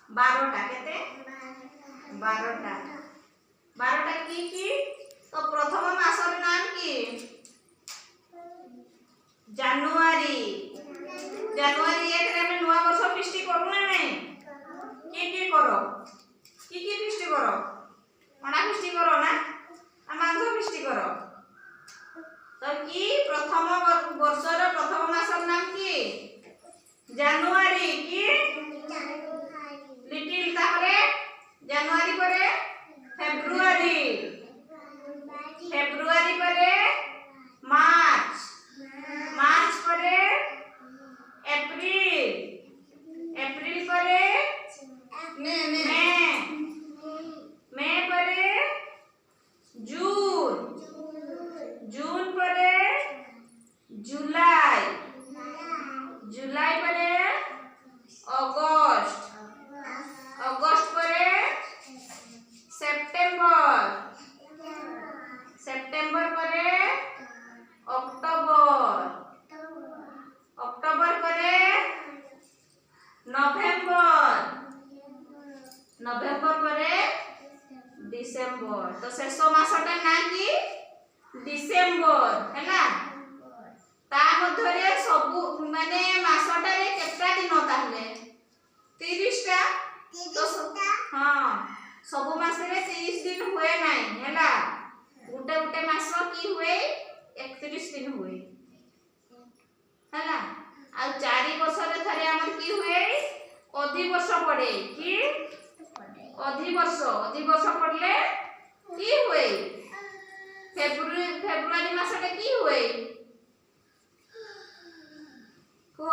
12টা কেতে 12টা 12টা কি কি তো প্রথম মাসর নাম কি জানুয়ারি জানুয়ারি 1 রে আমি নয়া বর্ষ ফিস্টি করু না নাই কি করো কি ফিস্টি করো অনা ফিস্টি করো না মাংস ফিস্টি করো তো কি প্রথম বর্ষর প্রথম মাসর নাম কি জানুয়ারি কি লিটিল তাহলে জানুয়ারি পরে ফেব্রুয়ারি ফেব্রুয়ারি পরে মার্চ মার্চ পরে এপ্রিল এপ্রিল পরে মে মে পরে জুন জুন পরে জুলাই জুলাই পরে অগস্ট অগস্ট পরে সেপ্টেম্বর সেপ্টেম্বর পরে অক্টোবর অক্টোবর পরে নভেম্বর নভেম্বর পরে ডিসেম্বর তো শেষ মাসটা না কি ডিসেম্বর হেলা তা মধ্যে সবু মানে মাসটারে কেতটা দিন তাহলে 30টা তো हां सबु मासरे 30 दिन हुए नाही हेला गुटे गुटे मास की हुए 31 दिन हुए हेला आ 4 वर्ष रे थरे हमर की हुए अधिवर्ष पड़े की अधिवर्ष पड़ले की हुए फेब्रुआरी मासटे की हुए को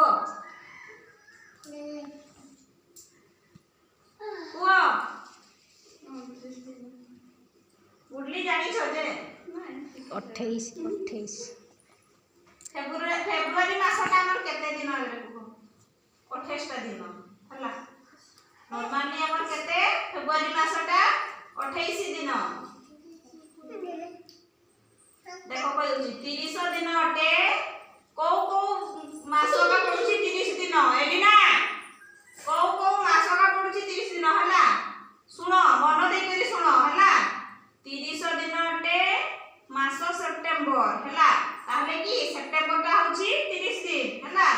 बुडली जानी छजे 28 फेब्रुआरी मासटा हमर केते दिन रे को 28 टा दिन हला नॉर्मली हमर केते फेब्रुआरी मासटा 28 दिन देखो कहउची 30 दिन अटे को मासका पडुची 30 दिन एडी ना को मासका पडुची 30 दिन हला सुनो मन दे करी सुनो हला 30 दिन अटे मास सेप्टेम्बर हला ताहले की सेप्टेम्बर टा होची 30 दिन हला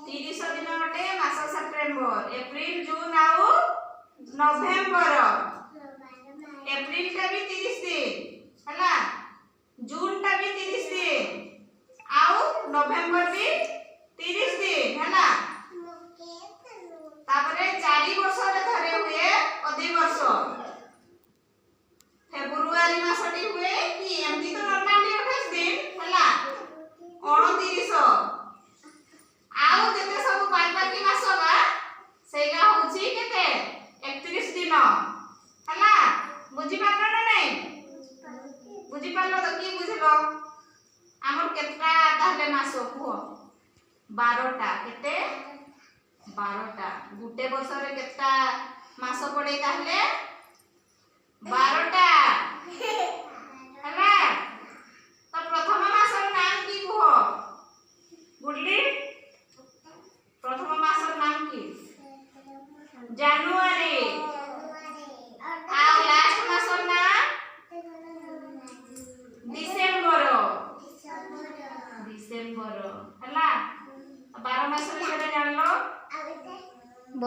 30 दिन अटे मास सेप्टेम्बर एप्रिल जून आउ नवेम्बर एप्रिल टा भी 30 दिन हला जून टा भी 30 दिन आउ नवेम्बर भी 30 दिन हला तापरे 4 वर्ष रे धरे हुए अधिवर्ष फेब्रुआरी मासटी हुए कि एमती तो नॉर्मली 28 दिन हला 29 आउ जते सब बाकी मास बा सेगा होची केते 31 दिन हला बुझी पारलो ना नहीं बुझी पारलो तो की बुझलो हमर केतटा ताहले मास को 12टा केते 12टा गुटे वर्ष रे केतटा मास पड़े ताहले 12टा हला तो प्रथम मासर नाम की कहो बुडली प्रथम मासर नाम की জানুয়ারি